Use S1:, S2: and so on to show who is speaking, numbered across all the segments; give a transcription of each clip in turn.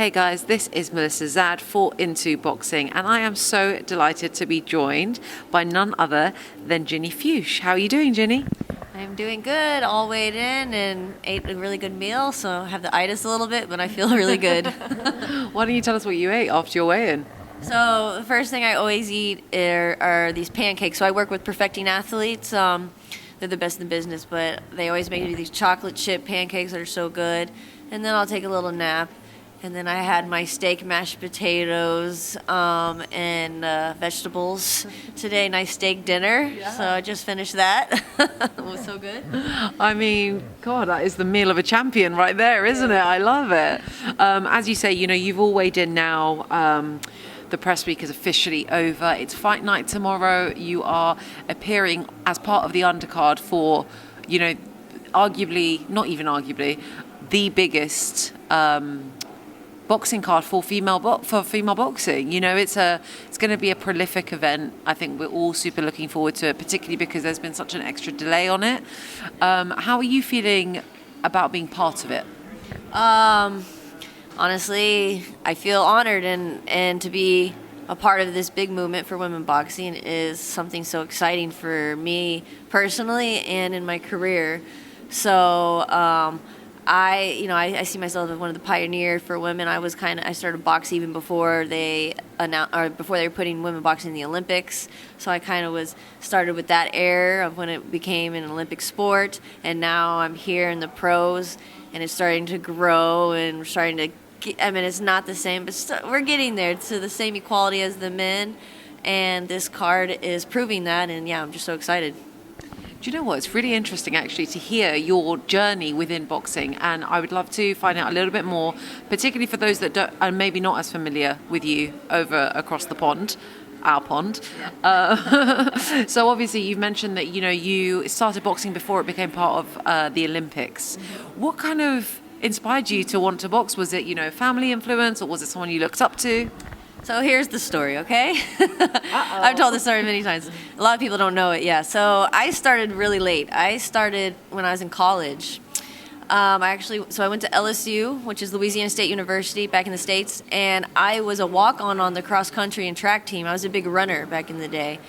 S1: Hey guys, this is Melissa Zad for Into Boxing, and I am so delighted to be joined by none other than Ginny Fuchs. How are you doing, Ginny?
S2: I'm doing good. All weighed in and ate a really good meal, so I have the itis a little bit, but I feel really good.
S1: Why don't you tell us what you ate after your weigh-in?
S2: So the first thing I always eat are these pancakes. So I work with perfecting athletes. They're the best in the business, but they always make me these chocolate chip pancakes that are so good. And then I'll take a little nap. And then I had my steak, mashed potatoes, and vegetables today. Nice steak dinner. Yeah. So I just finished that. It was so good.
S1: I mean, God, that is the meal of a champion right there, isn't it? I love it. As you say, you've all weighed in now. The press week is officially over. It's fight night tomorrow. You are appearing as part of the undercard for, arguably, not even arguably, the biggest boxing card for female boxing. It's going to be a prolific event. I think we're all super looking forward to it, particularly because there's been such an extra delay on it. How are you feeling about being part of it?
S2: Honestly, I feel honored and to be a part of this big movement for women boxing is something so exciting for me personally and in my career. So I see myself as one of the pioneers for women. I started boxing even before they were putting women boxing in the Olympics. So I kind of started with that era of when it became an Olympic sport, and now I'm here in the pros, and it's starting to grow, and we're starting to. It's not the same, but we're getting there to the same equality as the men, and this card is proving that. And yeah, I'm just so excited.
S1: Do you know what? It's really interesting, actually, to hear your journey within boxing, and I would love to find out a little bit more, particularly for those that are maybe not as familiar with you over across the pond, our pond. Yeah. So obviously, you've mentioned that you started boxing before it became part of the Olympics. Mm-hmm. What kind of inspired you to want to box? Was it family influence, or was it someone you looked up to?
S2: So here's the story, okay? I've told this story many times. A lot of people don't know it, yeah. So I started really late. I started when I was in college. I went to LSU, which is Louisiana State University back in the States, and I was a walk-on the cross-country and track team. I was a big runner back in the day.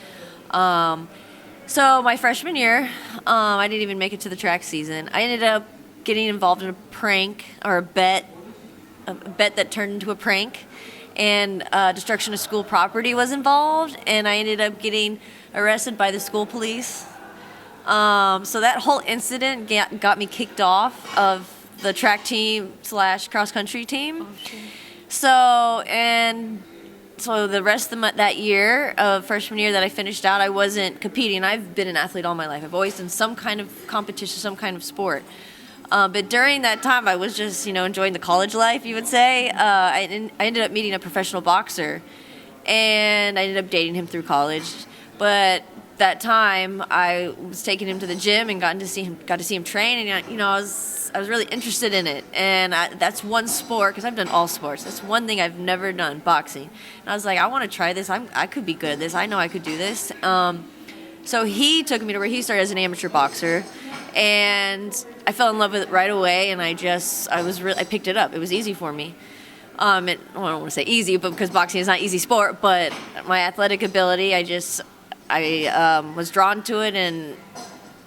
S2: So my freshman year, I didn't even make it to the track season. I ended up getting involved in a prank, or a bet that turned into a prank. And destruction of school property was involved, and I ended up getting arrested by the school police. So that whole incident got me kicked off of the track team / cross-country team. Okay. So the rest of that year, of freshman year that I finished out, I wasn't competing. I've been an athlete all my life. I've always done some kind of competition, some kind of sport. But during that time, I was just, enjoying the college life, you would say. I ended up meeting a professional boxer, and I ended up dating him through college. But that time, I was taking him to the gym and got to see him train, and I was really interested in it. And that's one sport, because I've done all sports. That's one thing I've never done, boxing. And I was like, I want to try this. I could be good at this. I know I could do this. So he took me to where he started as an amateur boxer. And I fell in love with it right away, and I picked it up. It was easy for me. I don't want to say easy, but because boxing is not an easy sport, but my athletic ability, I was drawn to it, and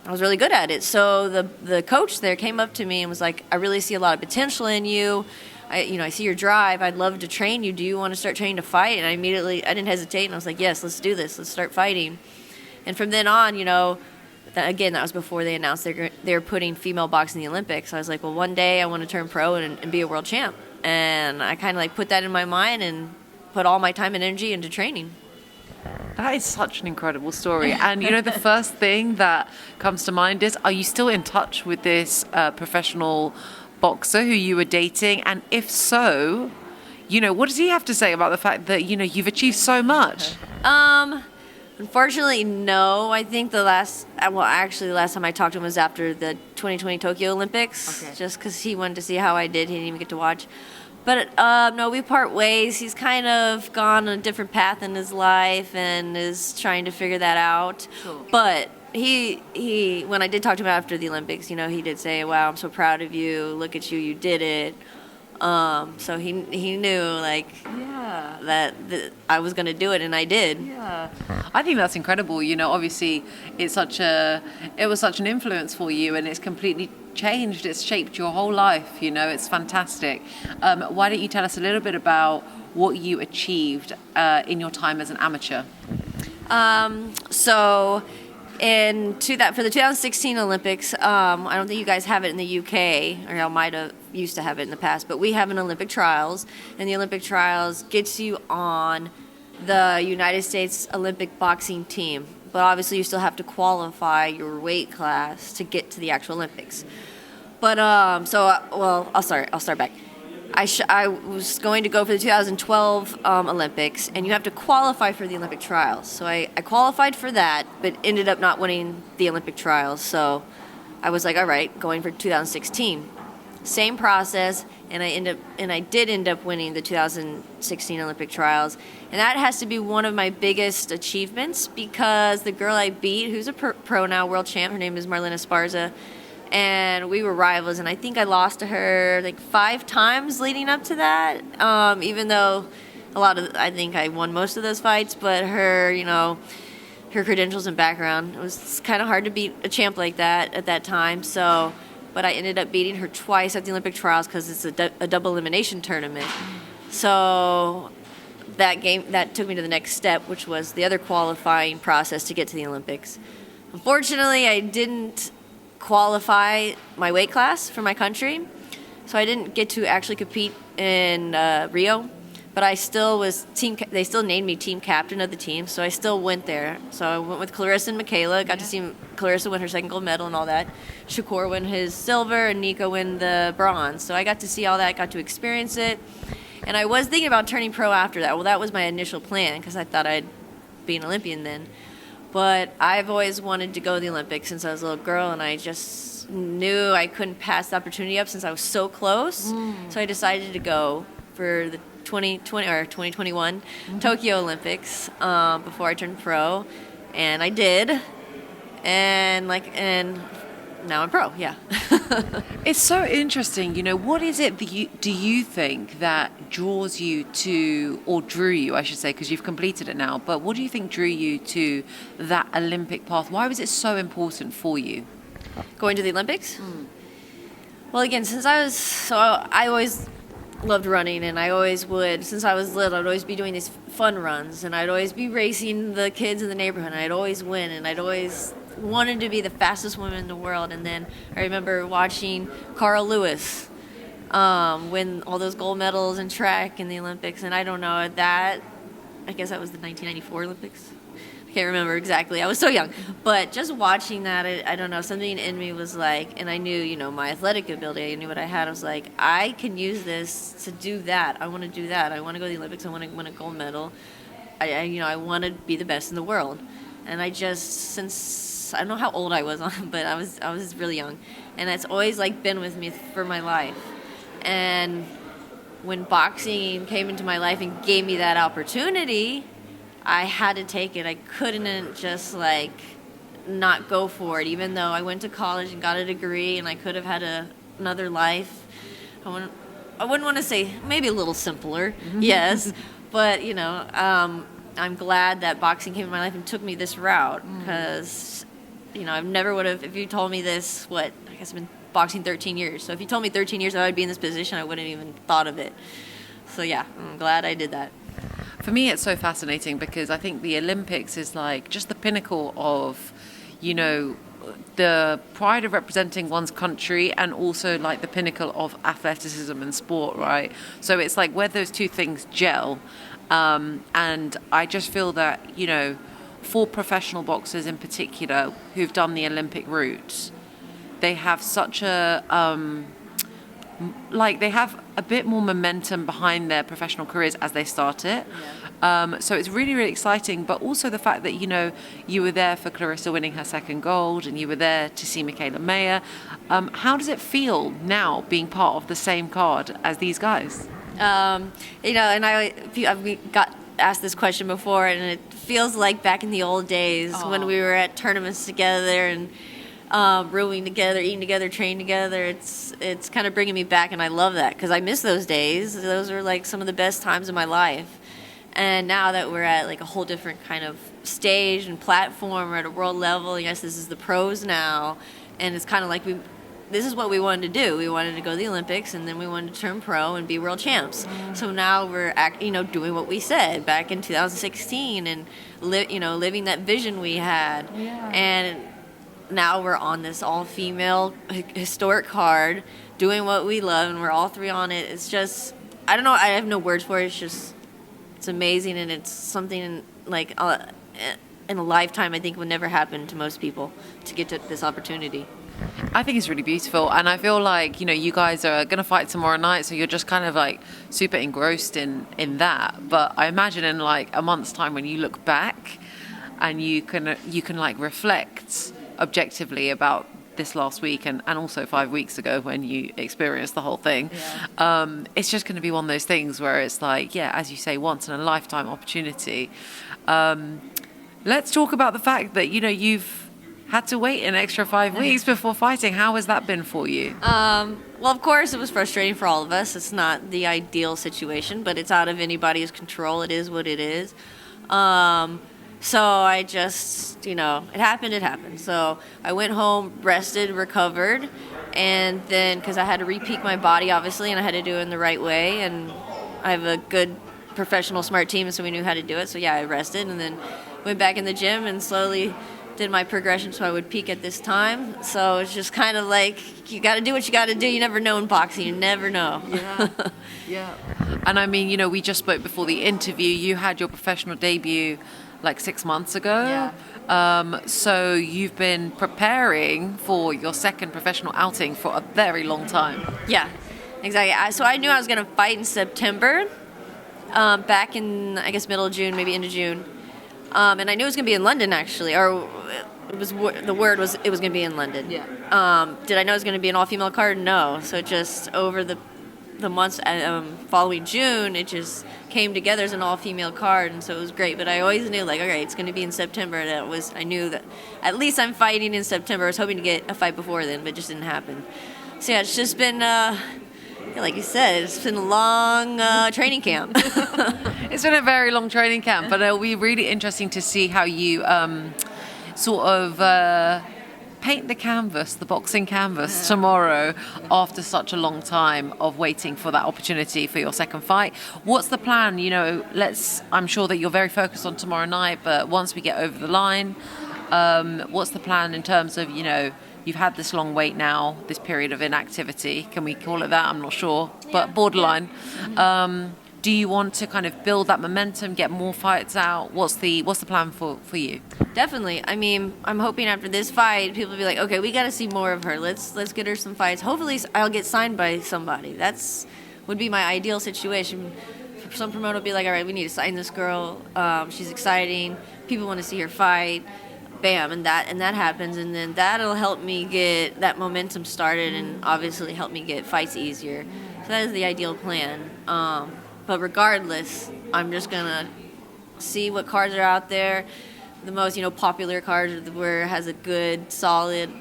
S2: I was really good at it. So the coach there came up to me and was like, I really see a lot of potential in you. I see your drive. I'd love to train you. Do you want to start training to fight? And I didn't hesitate, and I was like, yes, let's do this. Let's start fighting. And from then on, that was before they announced they're putting female boxing in the Olympics. So I was like, well, one day I want to turn pro and be a world champ. And I kind of put that in my mind and put all my time and energy into training.
S1: That is such an incredible story. And the first thing that comes to mind is, are you still in touch with this professional boxer who you were dating? And if so, what does he have to say about the fact that, you've achieved so much?
S2: Unfortunately, no. I think the last time I talked to him was after the 2020 Tokyo Olympics. Okay. Just because he wanted to see how I did. He didn't even get to watch. But no, we part ways. He's kind of gone on a different path in his life and is trying to figure that out. Cool. But he when I did talk to him after the Olympics, he did say, wow, I'm so proud of you. Look at you. You did it. So he knew like
S1: Yeah.
S2: that I was going to do it, and I did.
S1: Yeah, I think that's incredible. You know, obviously, it was such an influence for you, and it's completely changed. It's shaped your whole life. You know, it's fantastic. Why don't you tell us a little bit about what you achieved in your time as an amateur?
S2: So for the 2016 Olympics, I don't think you guys have it in the UK, or y'all might have used to have it in the past, but we have an Olympic trials, and the Olympic trials gets you on the United States Olympic boxing team. But obviously you still have to qualify your weight class to get to the actual Olympics. But I'll start back. I was going to go for the 2012 Olympics, and you have to qualify for the Olympic trials. So I qualified for that, but ended up not winning the Olympic trials. So I was like, all right, going for 2016. Same process, and I did end up winning the 2016 Olympic trials. And that has to be one of my biggest achievements, because the girl I beat, who's a pro now, world champ, her name is Marlena Esparza, and we were rivals, and I think I lost to her like 5 times leading up to that, even though I think I won most of those fights, but her credentials and background, it was kind of hard to beat a champ like that at that time. So, but I ended up beating her twice at the Olympic trials, because it's a double elimination tournament. So that took me to the next step, which was the other qualifying process to get to the Olympics. Unfortunately, I didn't qualify my weight class for my country, so I didn't get to actually compete in Rio, but I still was they still named me team captain of the team, so I still went there. So I went with Clarissa and Michaela, got to see Clarissa win her second gold medal and all that, Shakur win his silver, and Nico win the bronze. So I got to see all that, got to experience it, and I was thinking about turning pro after that. Well, that was my initial plan, because I thought I'd be an Olympian then. But I've always wanted to go to the Olympics since I was a little girl, and I just knew I couldn't pass the opportunity up since I was so close. So I decided to go for the 2021 Tokyo Olympics before I turned pro, and I did. And now I'm pro. Yeah.
S1: It's so interesting. You know, what is it that do you think that draws you to, or drew you, I should say, because you've completed it now, but what do you think drew you to that Olympic path? Why was it so important for you?
S2: Going to the Olympics? Well, again, I always loved running, and I always would, since I was little, I'd always be doing these fun runs, and I'd always be racing the kids in the neighborhood, and I'd always win, and I'd always wanted to be the fastest woman in the world. And then I remember watching Carl Lewis win all those gold medals in track in the Olympics, and I don't know, I guess that was the 1994 Olympics. I can't remember exactly, I was so young, but just watching that, I don't know, something in me was like, and I knew, my athletic ability, I knew what I had. I was like, I can use this to do that. I want to do that. I want to go to the Olympics. I want to win a gold medal. I want to be the best in the world. And I don't know how old I was, but I was really young, and it's always like been with me for my life. And when boxing came into my life and gave me that opportunity, I had to take it. I couldn't just like not go for it, even though I went to college and got a degree, and I could have had another life. I wouldn't want to say, maybe a little simpler, yes, but I'm glad that boxing came in my life and took me this route, because, I never would have, if you told me this, I guess I've been boxing 13 years. So if you told me 13 years I would be in this position, I wouldn't even thought of it. So yeah, I'm glad I did that.
S1: For me, it's so fascinating, because I think the Olympics is like just the pinnacle of, the pride of representing one's country, and also like the pinnacle of athleticism and sport, right? So it's like where those two things gel. And I just feel that, for professional boxers in particular who've done the Olympic route, they have such they have a bit more momentum behind their professional careers as they start it. Yeah. So it's really, really exciting. But also the fact that, you were there for Clarissa winning her second gold, and you were there to see Michaela Mayer. How does it feel now being part of the same card as these guys?
S2: And I've got asked this question before, and it feels like back in the old days when we were at tournaments together, and brewing together, eating together, training together. It's kind of bringing me back, and I love that because I miss those days. Those are like some of the best times of my life. And now that we're at like a whole different kind of stage and platform, we're at a world level. Yes, this is the pros now, and it's kind of like this is what we wanted to do. We wanted to go to the Olympics, and then we wanted to turn pro and be world champs. So now we're doing what we said back in 2016 and living that vision we had.
S1: Yeah.
S2: And now we're on this all-female historic card, doing what we love, and we're all three on it. It's just, I don't know, I have no words for it. It's amazing, and it's something like in a lifetime I think would never happen to most people to get to this opportunity.
S1: I think it's really beautiful, and I feel like you guys are going to fight tomorrow night, so you're just kind of like super engrossed in that. But I imagine in like a month's time when you look back and you can like reflect objectively about this last week and also 5 weeks ago when you experienced the whole thing. It's just going to be one of those things where it's like, yeah, as you say, once in a lifetime opportunity. Let's talk about the fact that you've had to wait an extra 5 weeks before fighting. How has that been for you?
S2: Well, of course, it was frustrating for all of us. It's not the ideal situation, but it's out of anybody's control. It is what it is. So I just, it happened. So I went home, rested, recovered, and then, because I had to re-peak my body, obviously, and I had to do it in the right way, and I have a good professional, smart team, so we knew how to do it. So, yeah, I rested, and then went back in the gym and slowly did my progression so I would peak at this time. So it's just kind of like, you got to do what you got to do. You never know in boxing. You never know.
S1: Yeah. And I mean, we just spoke before the interview. You had your professional debut like 6 months ago. So you've been preparing for your second professional outing for a very long time.
S2: Yeah, exactly. So I knew I was going to fight in September, back in, I guess, middle of June, maybe into June. And I knew it was going to be in London, actually, or the word was it was going to be in London.
S1: Yeah.
S2: Did I know it was going to be an all-female card? No. So just over the months following June, it just came together as an all-female card, and so it was great. But I always knew, like, okay, it's going to be in September. And I knew that at least I'm fighting in September. I was hoping to get a fight before then, but it just didn't happen. So yeah, it's just been, like you said, it's been a long training camp.
S1: It's been a very long training camp, but it'll be really interesting to see how you sort of paint the boxing canvas tomorrow after such a long time of waiting for that opportunity for your second fight. What's the plan? I'm sure that you're very focused on tomorrow night, but once we get over the line, what's the plan in terms of, you've had this long wait now, this period of inactivity, can we call it that? I'm not sure, but borderline. Do you want to kind of build that momentum, get more fights out? What's the plan for you?
S2: Definitely. I mean, I'm hoping after this fight, people will be like, okay, we got to see more of her. Let's get her some fights. Hopefully, I'll get signed by somebody. That's would be my ideal situation. Some promoter will be like, all right, we need to sign this girl. She's exciting. People want to see her fight. Bam, and that happens, and then that'll help me get that momentum started, and obviously help me get fights easier. So that is the ideal plan. But regardless, I'm just gonna see what cards are out there. The most, popular cards where it has a good, solid,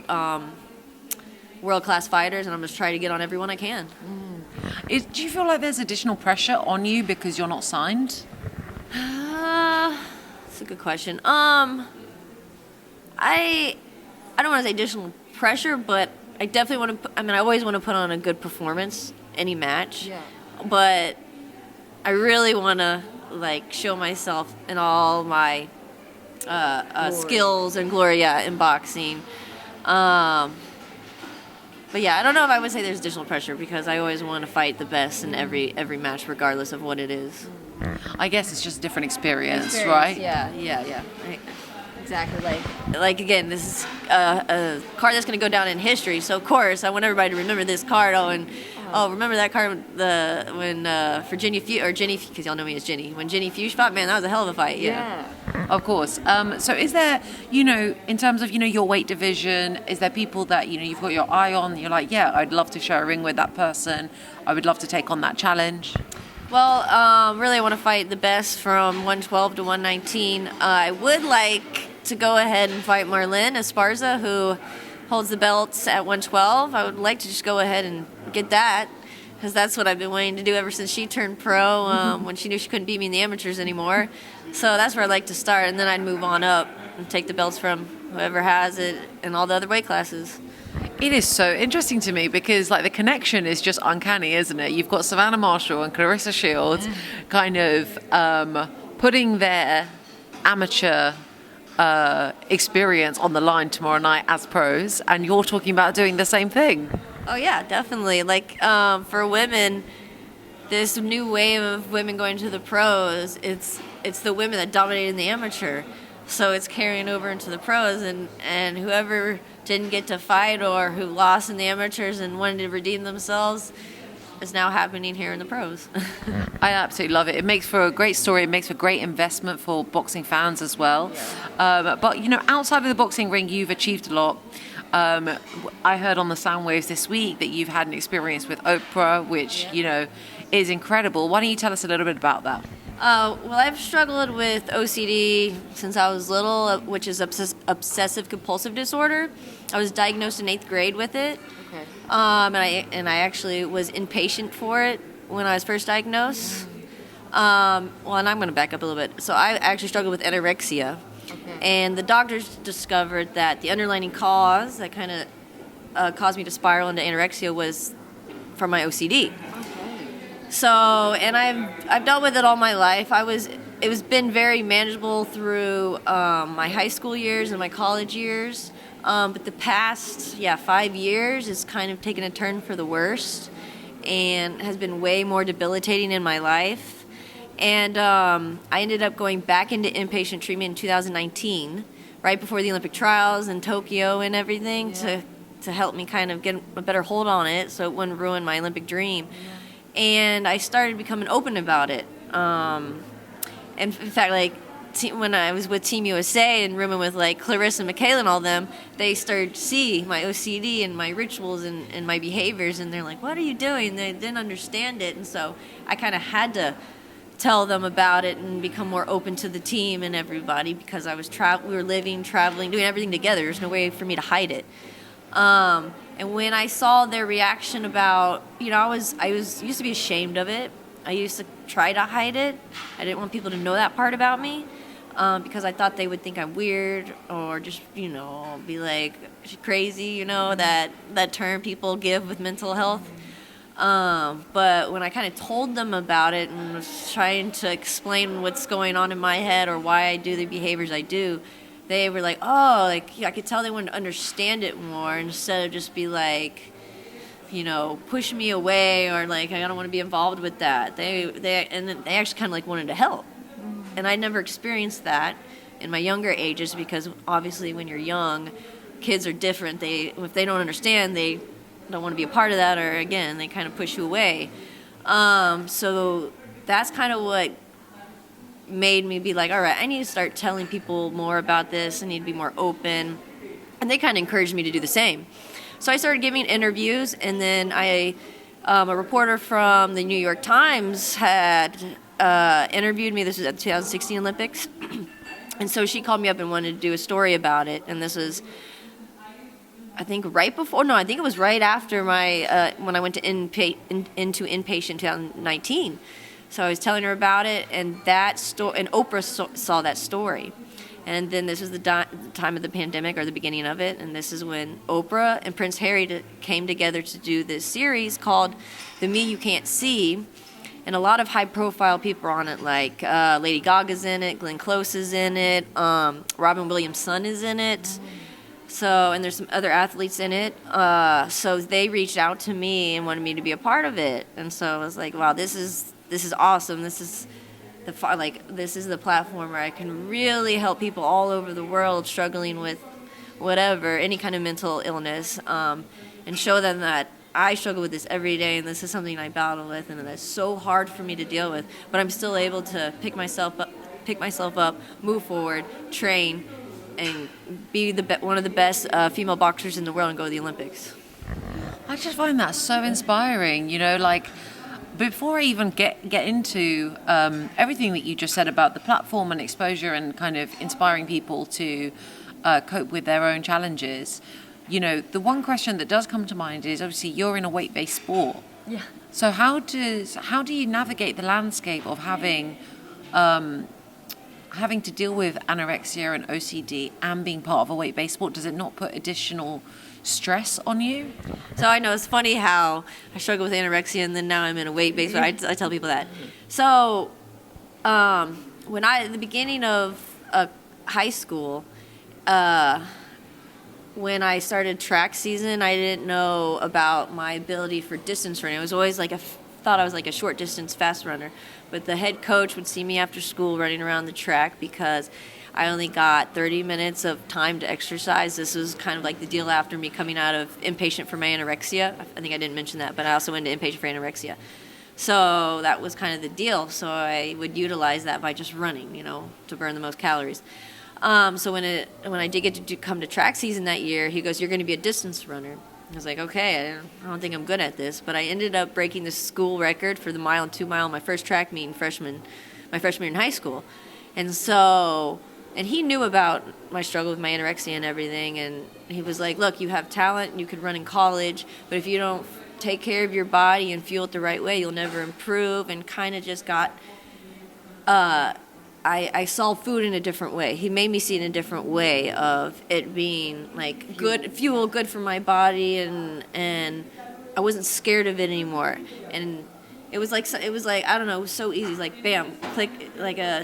S2: world-class fighters, and I'm just trying to get on everyone I can.
S1: Do you feel like there's additional pressure on you because you're not signed?
S2: That's a good question. I don't want to say additional pressure, but I definitely want to. I always want to put on a good performance any match.
S1: Yeah.
S2: But I really want to show myself in all my skills and glory, in boxing. But yeah, I don't know if I would say there's additional pressure because I always want to fight the best in every match, regardless of what it is.
S1: I guess it's just a different experience, right?
S2: Yeah. Exactly. Like again, this is a card that's going to go down in history. So of course, I want everybody to remember this card. Remember that card when for Ginny Fuchs, because y'all know me as Ginny. When Ginny Fuchs fought, man, that was a hell of a fight. Yeah.
S1: Of course. So is there, in terms of, your weight division, is there people that, you've got your eye on, you're like, yeah, I'd love to share a ring with that person. I would love to take on that challenge.
S2: Well, really I want to fight the best from 112 to 119. I would like to go ahead and fight Marlene Esparza, who holds the belts at 112. I would like to just go ahead and get that, because that's what I've been wanting to do ever since she turned pro, when she knew she couldn't beat me in the amateurs anymore. So that's where I'd like to start, and then I'd move on up and take the belts from whoever has it in all the other weight classes.
S1: It is so interesting to me because like the connection is just uncanny, isn't it? You've got Savannah Marshall and Clarissa Shields kind of putting their amateur experience on the line tomorrow night as pros, and you're talking about doing the same thing.
S2: Oh yeah, definitely. Like for women, this new wave of women going to the pros, it's the women that dominated in the amateur. So it's carrying over into the pros, and whoever didn't get to fight or who lost in the amateurs and wanted to redeem themselves is now happening here in the pros.
S1: I absolutely love it. It makes for a great story. It makes for great investment for boxing fans as well. But, you know, outside of the boxing ring, you've achieved a lot. I heard on the sound waves this week that you've had an experience with Oprah, which, you know, is incredible. Why don't you tell us a little bit about that?
S2: Well, I've struggled with OCD since I was little, which is obsessive compulsive disorder. I was diagnosed in 8th grade with it.
S1: Okay.
S2: And I actually was inpatient for it when I was first diagnosed. Well, and I'm going to back up a little bit. So I actually struggled with anorexia. Okay. And the doctors discovered that the underlying cause that kind of caused me to spiral into anorexia was from my OCD. So, and I've dealt with it all my life. It was been very manageable through my high school years and my college years. But the past, 5 years is kind of taken a turn for the worst and has been way more debilitating in my life. And I ended up going back into inpatient treatment in 2019, right before the Olympic trials in Tokyo and everything, to help me kind of get a better hold on it so it wouldn't ruin my Olympic dream. And I started becoming open about it. And in fact, like when I was with Team USA and rooming with like Clarissa and Michaela and all them, they started to see my OCD and my rituals and my behaviors, and they're like, "What are you doing?" They didn't understand it, and so I kind of had to tell them about it and become more open to the team and everybody, because I was we were living, traveling, doing everything together. There's no way for me to hide it. And when I saw their reaction about, you know, I used to be ashamed of it. I used to try to hide it. I didn't want people to know that part about me, because I thought they would think I'm weird or just, you know, be like crazy, you know, that term people give with mental health. But when I kind of told them about it and was trying to explain what's going on in my head or why I do the behaviors I do, they were like, oh, like, yeah, I could tell they wanted to understand it more instead of just be like, you know, push me away or like, I don't want to be involved with that. They actually kind of like wanted to help. And I never experienced that in my younger ages, because obviously when you're young, kids are different. If they don't understand, they don't want to be a part of that, or again, they kind of push you away. So that's kind of what made me be like, all right, I need to start telling people more about this. I need to be more open. And they kind of encouraged me to do the same. So I started giving interviews, and then a reporter from the New York Times had interviewed me. This was at the 2016 Olympics. And so she called me up and wanted to do a story about it. And this was, I think, I think it was right after my when I went to into inpatient 2019. So I was telling her about it, and and Oprah saw that story. And then this was the time of the pandemic, or the beginning of it, and this is when Oprah and Prince Harry came together to do this series called The Me You Can't See. And a lot of high-profile people are on it, like Lady Gaga's in it, Glenn Close is in it, Robin Williams' son is in it. So, and there's some other athletes in it. So they reached out to me and wanted me to be a part of it. And so I was like, wow, this is awesome. This is the platform where I can really help people all over the world struggling with whatever, any kind of mental illness, and show them that I struggle with this every day, and this is something I battle with, and that's so hard for me to deal with. But I'm still able to pick myself up, move forward, train, and be one of the best female boxers in the world and go to the Olympics.
S1: I just find that so inspiring, you know, like, before I even get into everything that you just said about the platform and exposure and kind of inspiring people to cope with their own challenges, the one question that does come to mind is obviously you're in a weight-based sport.
S2: Yeah.
S1: So how do you navigate the landscape of having to deal with anorexia and OCD and being part of a weight-based sport? Does it not put additional stress on you?
S2: So I know it's funny how I struggle with anorexia and then now I'm in a weight-based, but I tell people that. So when at the beginning of high school, when I started track season, I didn't know about my ability for distance running. I was always thought I was like a short distance fast runner, but the head coach would see me after school running around the track because I only got 30 minutes of time to exercise. This was kind of like the deal after me coming out of inpatient for my anorexia. I think I didn't mention that, but I also went to inpatient for anorexia. So that was kind of the deal. So I would utilize that by just running, to burn the most calories. So when I did get to come to track season that year, he goes, "You're going to be a distance runner." I was like, okay, I don't think I'm good at this. But I ended up breaking the school record for the mile and 2 mile my first track meet my freshman year in high school. And he knew about my struggle with my anorexia and everything. And he was like, "Look, you have talent. You could run in college. But if you don't take care of your body and fuel it the right way, you'll never improve." And kind of just got... I saw food in a different way. He made me see it in a different way of it being like good fuel, good for my body, and I wasn't scared of it anymore. And it was like I don't know, it was so easy. Like bam, click, like a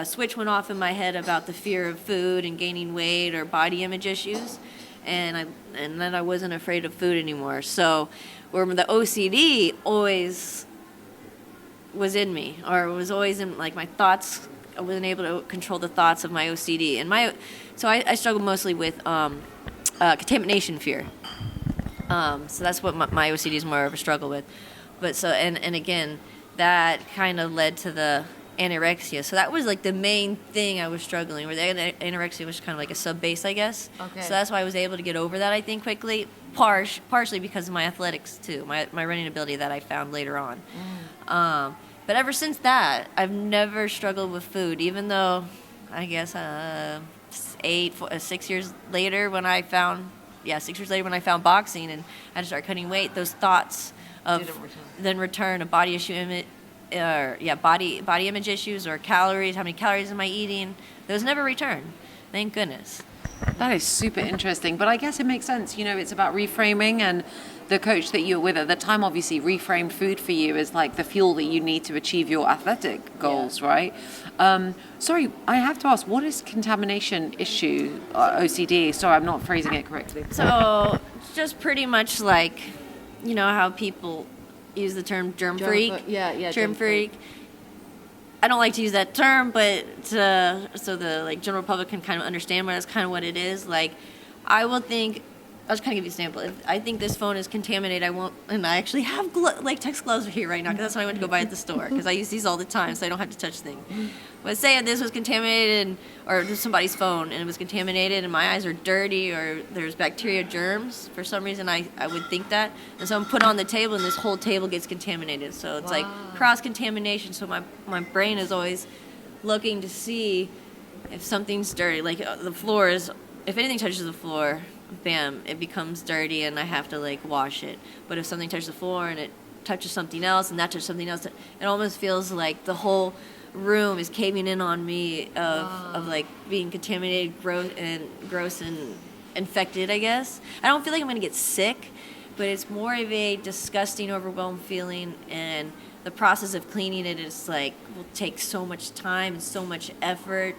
S2: switch went off in my head about the fear of food and gaining weight or body image issues, and then I wasn't afraid of food anymore. So where the OCD always was in me, or was always in my thoughts. I wasn't able to control the thoughts of my OCD, and so I struggle mostly with contamination fear. So that's what my OCD is more of a struggle with. But so and again, that kind of led to the anorexia. So that was like the main thing I was struggling with. Anorexia was kind of like a sub-base, I guess.
S1: Okay.
S2: So that's why I was able to get over that, I think, quickly. Partially because of my athletics too, my running ability that I found later on. But ever since that, I've never struggled with food, even though I guess 6 years later when I found boxing and I had to start cutting weight, those thoughts of then return a body image issues or calories, how many calories am I eating, those never return. Thank goodness.
S1: That is super interesting, but I guess it makes sense. It's about reframing, and the coach that you were with at the time obviously reframed food for you as like the fuel that you need to achieve your athletic goals, right? Sorry, I have to ask, what is contamination issue, OCD? Sorry, I'm not phrasing it correctly.
S2: So just pretty much like, how people use the term germ freak. Germ freak. I don't like to use that term, but so the general public can kind of understand that's kind of what it is. Like, I'll just kind of give you an example. If I think this phone is contaminated, I won't, and I actually have latex gloves here right now because that's what I went to go buy at the store because I use these all the time so I don't have to touch things. But say if this was contaminated or somebody's phone and it was contaminated and my eyes are dirty or there's bacteria germs, for some reason I would think that. And so I'm put on the table and this whole table gets contaminated. So it's like cross-contamination. So my brain is always looking to see if something's dirty. Like the floor is, if anything touches the floor, bam, it becomes dirty and I have to wash it. But if something touches the floor and it touches something else and that touches something else, it almost feels like the whole room is caving in on me of being contaminated, gross and infected, I guess. I don't feel like I'm going to get sick, but it's more of a disgusting, overwhelmed feeling, and the process of cleaning it is will take so much time and so much effort,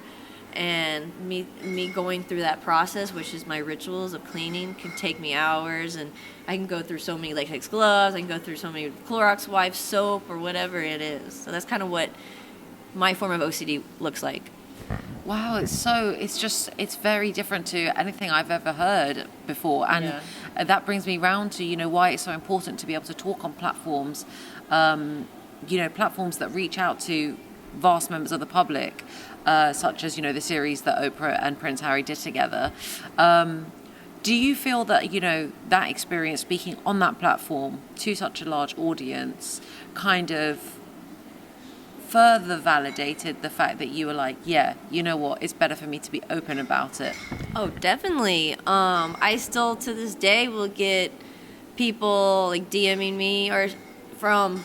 S2: and me going through that process, which is my rituals of cleaning, can take me hours, and I can go through so many latex gloves, I can go through so many Clorox wipes, soap, or whatever it is. So that's kind of what my form of OCD looks like.
S1: Wow, it's very different to anything I've ever heard before, and that brings me round to why it's so important to be able to talk on platforms, platforms that reach out to vast members of the public, such as the series that Oprah and Prince Harry did together. Do you feel that that experience speaking on that platform to such a large audience kind of further validated the fact that you were like, yeah, you know what, it's better for me to be open about it?
S2: Oh, definitely. I still to this day will get people like DMing me or from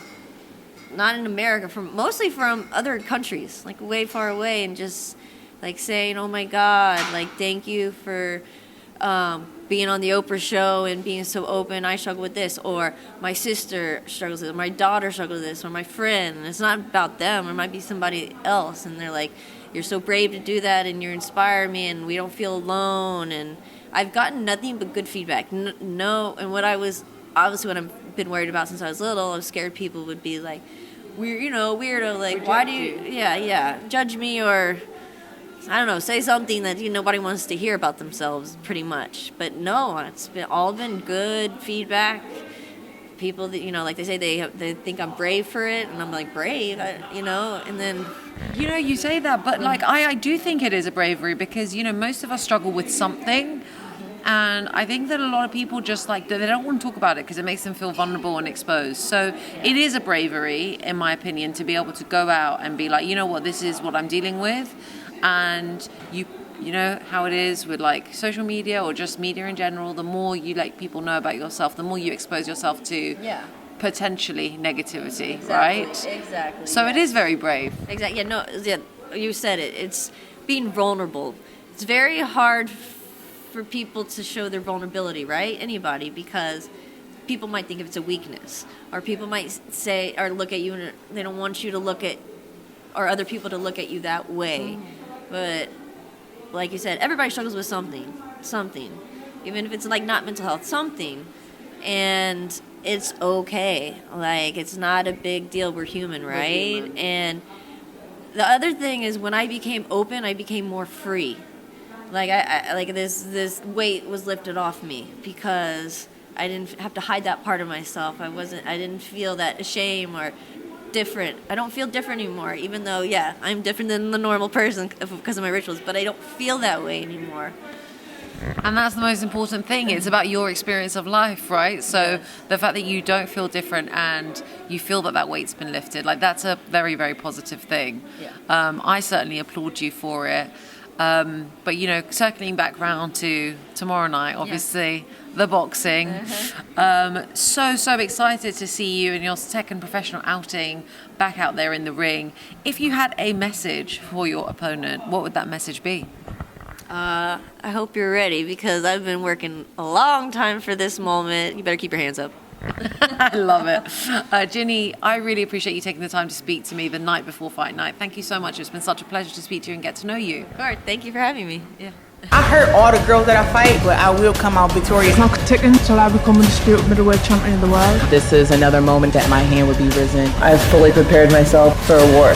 S2: not in America, from mostly from other countries, like way far away, and just like saying, "Oh my God, like thank you for being on the Oprah show and being so open. I struggle with this," or my sister struggles with it, my daughter struggles with this, or my friend. And it's not about them. It might be somebody else, and they're like, "You're so brave to do that, and you inspire me, and we don't feel alone." And I've gotten nothing but good feedback. No, and what I was obviously what I've been worried about since I was little, I was scared people would be like, weirdo, like,
S1: Reject
S2: why do
S1: you.
S2: yeah, judge me, or I don't know, say something that nobody wants to hear about themselves, pretty much. But no, it's been good feedback. People that like they say they think I'm brave for it, and I'm like, brave, and then
S1: You say that, but like I do think it is a bravery because most of us struggle with something, and I think that a lot of people just like they don't want to talk about it because it makes them feel vulnerable and exposed. So it is a bravery, in my opinion, to be able to go out and be like, you know what, this is what I'm dealing with, and you know how it is with like social media or just media in general. The more you let people know about yourself, the more you expose yourself to potentially negativity, right?
S2: Exactly.
S1: So it is very brave.
S2: Exactly. You said it. It's being vulnerable. It's very hard for people to show their vulnerability, right? Anybody, because people might think if it's a weakness, or people might say or look at you and they don't want you to look at, or other people to look at you that way. But like you said, everybody struggles with something, even if it's like not mental health, something, and it's okay. Like, it's not a big deal. We're human, right? And the other thing is, when I became open, I became more free. Like, I like this weight was lifted off me because I didn't have to hide that part of myself. I didn't feel that shame or different. I don't feel different anymore, even though, I'm different than the normal person because of my rituals, but I don't feel that way anymore.
S1: And that's the most important thing. It's about your experience of life, right? So the fact that you don't feel different and you feel that weight's been lifted, like, that's a very, very positive thing. I certainly applaud you for it. But circling back round to tomorrow night, obviously, the boxing. So excited to see you in your second professional outing back out there in the ring. If you had a message for your opponent, what would that message be?
S2: I hope you're ready, because I've been working a long time for this moment. You better keep your hands up.
S1: I love it. Ginny, I really appreciate you taking the time to speak to me the night before fight night. Thank you so much. It's been such a pleasure to speak to you and get to know you.
S2: All right, thank you for having me.
S3: I hurt all the girls that I fight, but I will come out victorious.
S4: Not ticking till I become the undisputed middleweight champion of the world.
S5: This is another moment that my hand would be risen. I've fully prepared myself for a war.